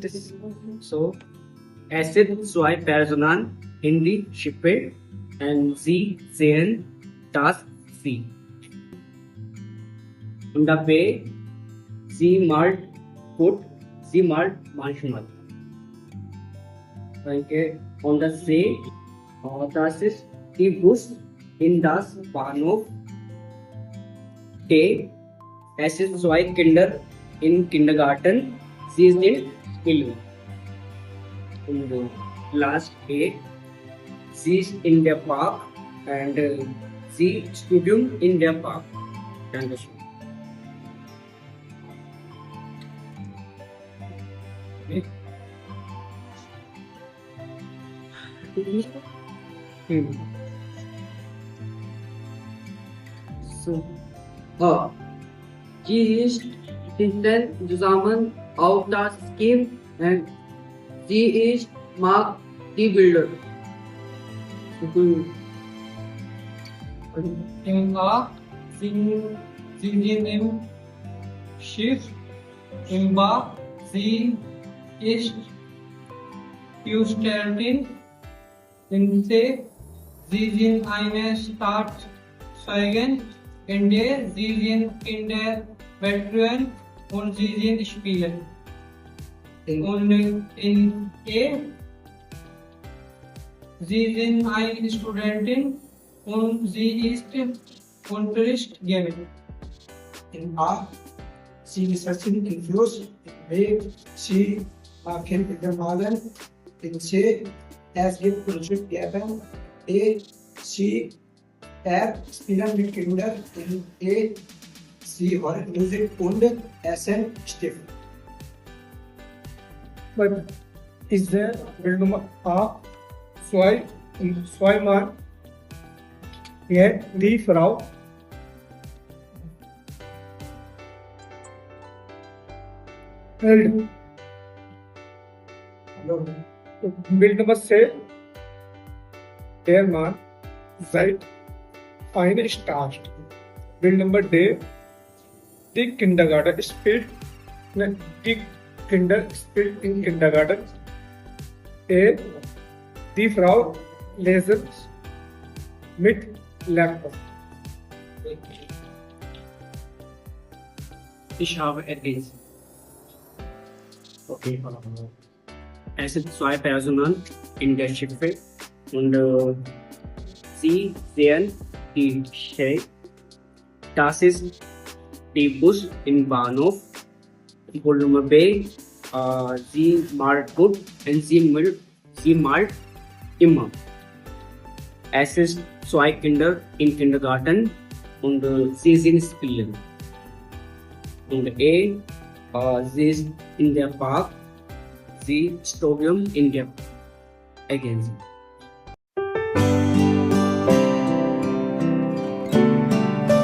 this. So, acid zwei Personen in the ship and sie sehen das sie. Und dabei, sie malt gut, sie malt manchmal. Okay. On the See, das ist die Bus in das Bahnhof. D. Es sind zwei Kinder in Kindergarten. Sie sind Spielen. Und last A. Sie ist in der Park and sie Studium in der Park. Dankeschön. Okay. So, sie ist hinten zusammen auf das Scheme und sie ist mag die Bilder. Im A sind im Schiff. Im B sie ist Justerin. In C sie sind eine Staatszeugin. In D sie sind Kinderbetreuer und sie sind Spieler. Und in E sie sind eine Studentin und sie ist Unterricht geben. In A, sie researching in Fluss. In B, sie kennt Malen. In C, es gibt Projekt geben. D, sie spielen mit Kindern. In E, sie hören Musik und essen Stift. But is there Bildung A zweimal die Frau hält. Bild Nummer C. Der Mann seit eine Stadt. Bild Nummer D. Die Kindergarten spielt. Die Kinder spielt in Kindergarten. A. Die Frau lesen mit Laptop. Ich habe ergänzt. Okay. Es sind zwei Personen in der Schiffe und sie sehen die Stelle. Das ist die Bus im Bahnhof. Goal Nummer B. Sie malt gut und sie malt immer. Es ist zwei Kinder im Kindergarten und sie sind Spielen. Und A. Sie ist in der Park. Sie Studium in der Ergänzung.